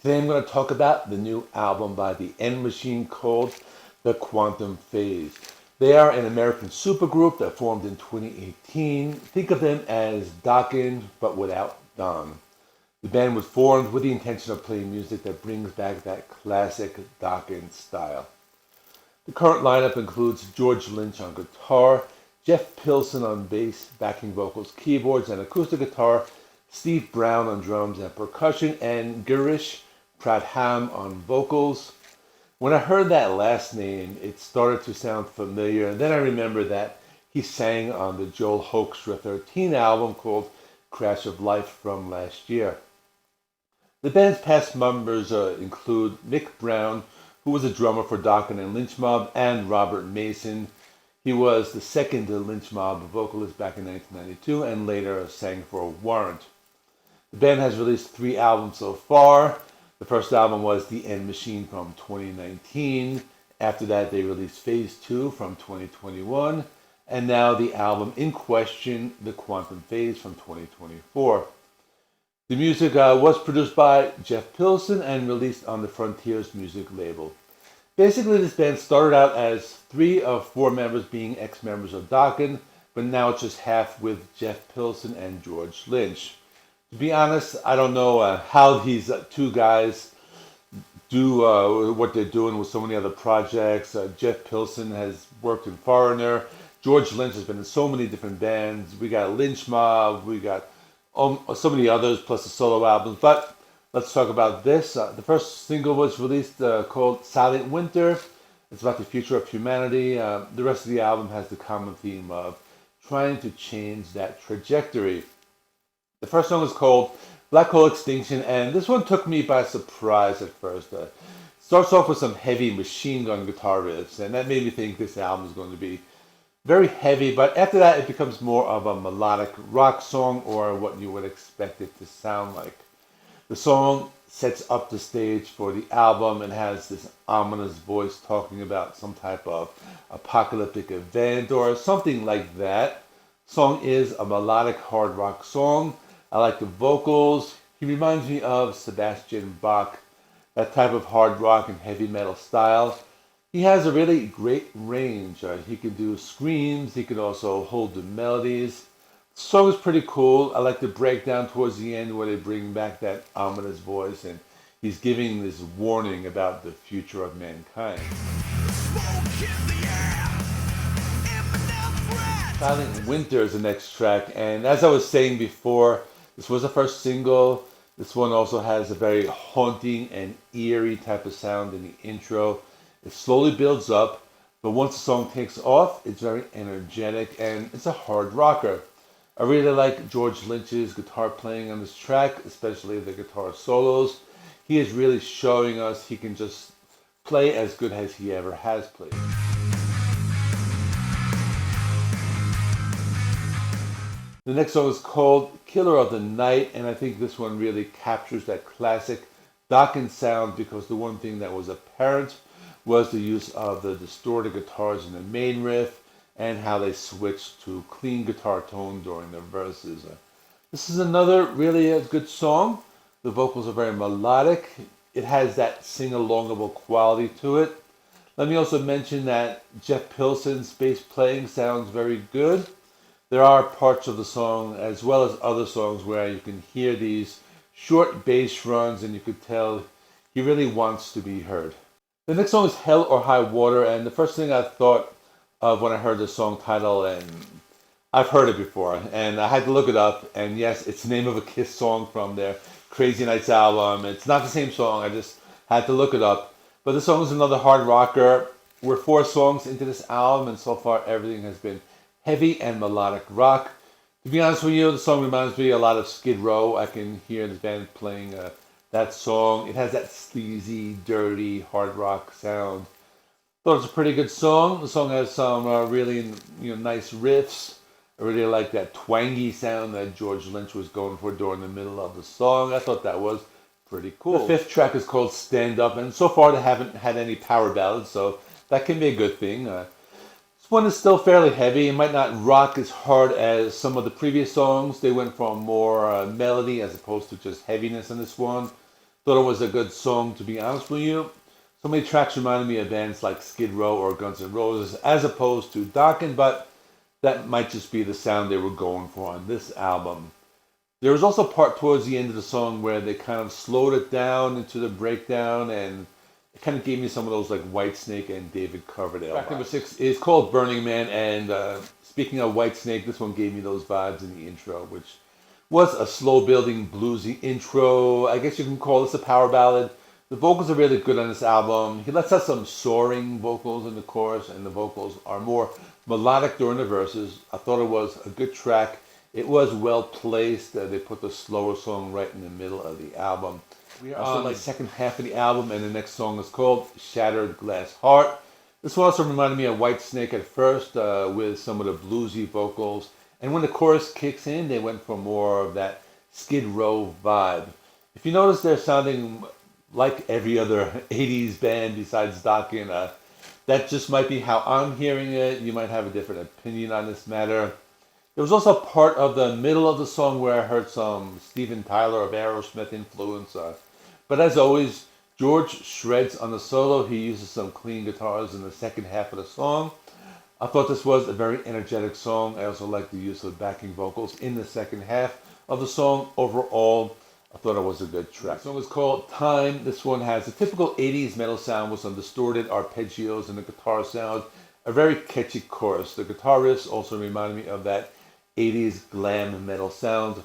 Today I'm going to talk about the new album by the End Machine called The Quantum Phase. They are an American supergroup that formed in 2018. Think of them as Dokken, but without Don. The band was formed with the intention of playing music that brings back that classic Dokken-style. The current lineup includes George Lynch on guitar, Jeff Pilson on bass, backing vocals, keyboards, and acoustic guitar, Steve Brown on drums and percussion, and Girish Pradhan on vocals. When I heard that last name, it started to sound familiar, and then I remembered that he sang on the Joel Hoekstra 13 album called Crash of Life from last year. The band's past members include Mick Brown, who was a drummer for Dokken and Lynch Mob, and Robert Mason. He was the second Lynch Mob vocalist back in 1992 and later sang for Warrant. The band has released 3 albums so far. The first album was The End Machine from 2019. After that, they released Phase 2 from 2021. And now the album in question, The Quantum Phase from 2024. The music was produced by Jeff Pilson and released on the Frontiers music label. Basically, this band started out as 3 of 4 members being ex-members of Dokken, but now it's just half with Jeff Pilson and George Lynch. To be honest, I don't know how these 2 guys do what they're doing with so many other projects. Jeff Pilson has worked in Foreigner. George Lynch has been in so many different bands. We got Lynch Mob. We got so many others, plus the solo albums. But let's talk about this. The first single was released called Silent Winter. It's about the future of humanity. The rest of the album has the common theme of trying to change that trajectory. The first song is called Hole Extinction, and this one took me by surprise at first. Starts off with some heavy machine gun guitar riffs, and that made me think this album is going to be very heavy, but after that it becomes more of a melodic rock song, or what you would expect it to sound like. The song sets up the stage for the album and has this ominous voice talking about some type of apocalyptic event or something like that. The song is a melodic hard rock song. I like the vocals. He reminds me of Sebastian Bach, that type of hard rock and heavy metal style. He has a really great range. He can do screams. He can also hold the melodies. The song is pretty cool. I like the breakdown towards the end where they bring back that ominous voice and he's giving this warning about the future of mankind. Silent Winter is the next track, and as I was saying before, this was the first single. This one also has a very haunting and eerie type of sound in the intro. It slowly builds up, but once the song takes off, it's very energetic and it's a hard rocker. I really like George Lynch's guitar playing on this track, especially the guitar solos. He is really showing us he can just play as good as he ever has played. The next song is called Killer of the Night, and I think this one really captures that classic Dokken sound because the one thing that was apparent was the use of the distorted guitars in the main riff and how they switched to clean guitar tone during the verses. This is another really good song. The vocals are very melodic. It has that sing-alongable quality to it. Let me also mention that Jeff Pilson's bass playing sounds very good. There are parts of the song, as well as other songs, where you can hear these short bass runs and you could tell he really wants to be heard. The next song is Hell or High Water, and the first thing I thought of when I heard the song title, and I've heard it before, and I had to look it up, and yes, it's the name of a Kiss song from their Crazy Nights album. It's not the same song, I just had to look it up. But the song is another hard rocker. We're 4 songs into this album, and so far everything has been heavy and melodic rock. To be honest with you, the song reminds me a lot of Skid Row. I can hear the band playing that song. It has that sleazy, dirty, hard rock sound. Thought it was a pretty good song. The song has some really nice riffs. I really like that twangy sound that George Lynch was going for during the middle of the song. I thought that was pretty cool. The 5th track is called Stand Up, and so far they haven't had any power ballads, so that can be a good thing. This one is still fairly heavy. It might not rock as hard as some of the previous songs. They went for more melody as opposed to just heaviness in this one. Thought it was a good song, to be honest with you. So many tracks reminded me of bands like Skid Row or Guns N' Roses as opposed to Dokken, but that might just be the sound they were going for on this album. There was also a part towards the end of the song where they kind of slowed it down into the breakdown, and it kind of gave me some of those like Whitesnake and David Coverdale. Track number 6 is called Burning Man, and speaking of Whitesnake, this one gave me those vibes in the intro, which was a slow building bluesy intro. I guess you can call this a power ballad. The vocals are really good on this album. He lets out some soaring vocals in the chorus, and the vocals are more melodic during the verses. I thought it was a good track. It was well placed. They put the slower song right in the middle of the album. We are on the second half of the album, and the next song is called Shattered Glass Heart. This one also reminded me of Whitesnake at first, with some of the bluesy vocals. And when the chorus kicks in, they went for more of that Skid Row vibe. If you notice, they're sounding like every other 80s band besides Dokken. That just might be how I'm hearing it. You might have a different opinion on this matter. There was also part of the middle of the song where I heard some Steven Tyler of Aerosmith influence. But as always, George shreds on the solo. He uses some clean guitars in the second half of the song. I thought this was a very energetic song. I also like the use of backing vocals in the second half of the song. Overall, I thought it was a good track. The song is called Time. This one has a typical 80s metal sound with some distorted arpeggios and the guitar sound. A very catchy chorus. The guitar riffs also reminded me of that 80s glam metal sound.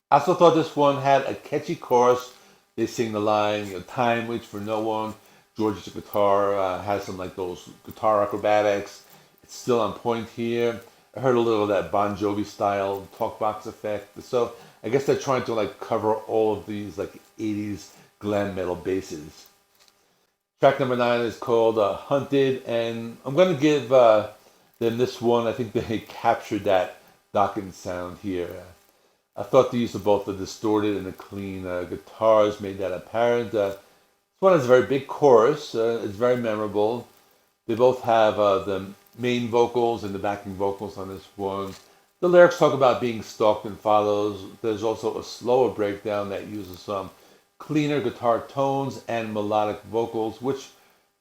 I also thought this one had a catchy chorus. They sing the line, time waits for no one. George's guitar has some like those guitar acrobatics. It's still on point here. I heard a little of that Bon Jovi style talk box effect. So I guess they're trying to like cover all of these like 80s glam metal bases. Track number 9 is called Hunted, and I'm going to give them this one. I think they captured that Dokken sound here. I thought the use of both the distorted and the clean guitars made that apparent. This one has a very big chorus. It's very memorable. They both have the main vocals and the backing vocals on this one. The lyrics talk about being stalked and follows. There's also a slower breakdown that uses some cleaner guitar tones and melodic vocals, which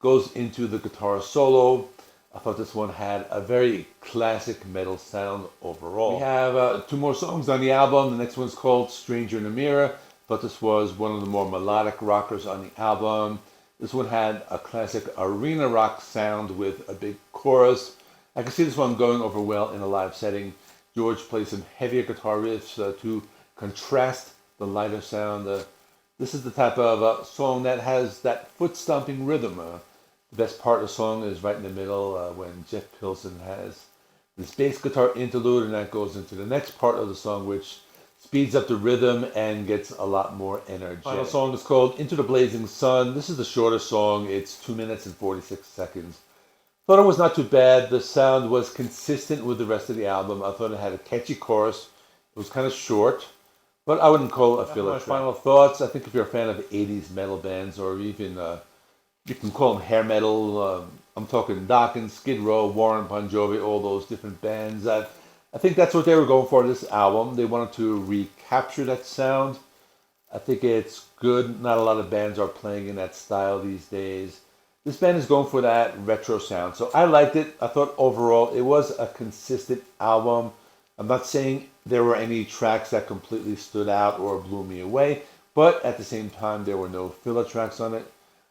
goes into the guitar solo. I thought this one had a very classic metal sound overall. We have 2 more songs on the album. The next one's called Stranger in the Mirror. I thought this was one of the more melodic rockers on the album. This one had a classic arena rock sound with a big chorus. I can see this one going over well in a live setting. George plays some heavier guitar riffs to contrast the lighter sound. This is the type of song that has that foot stomping rhythm. The best part of the song is right in the middle when Jeff Pilson has this bass guitar interlude, and that goes into the next part of the song, which speeds up the rhythm and gets a lot more energy. The final song is called Into the Blazing Sun. This is the shorter song. It's 2 minutes and 46 seconds. Thought it was not too bad. The sound was consistent with the rest of the album. I thought it had a catchy chorus. It was kind of short, but I wouldn't call it a filler track. Final thoughts. I think if you're a fan of 80s metal bands, or even you can call them hair metal. I'm talking Dokken, Skid Row, Warren, Bon Jovi, all those different bands. I think that's what they were going for this album. They wanted to recapture that sound. I think it's good. Not a lot of bands are playing in that style these days. This band is going for that retro sound. So I liked it. I thought overall it was a consistent album. I'm not saying there were any tracks that completely stood out or blew me away, but at the same time there were no filler tracks on it.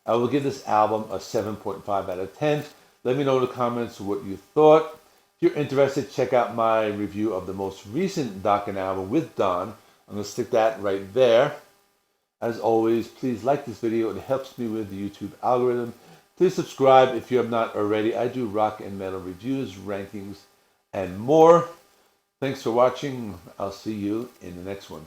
I will give this album a 7.5 out of 10. Let me know in the comments what you thought. If you're interested, check out my review of the most recent Dokken album with Don. I'm going to stick that right there. As always, please like this video. It helps me with the YouTube algorithm. Please subscribe if you have not already. I do rock and metal reviews, rankings, and more. Thanks for watching. I'll see you in the next one.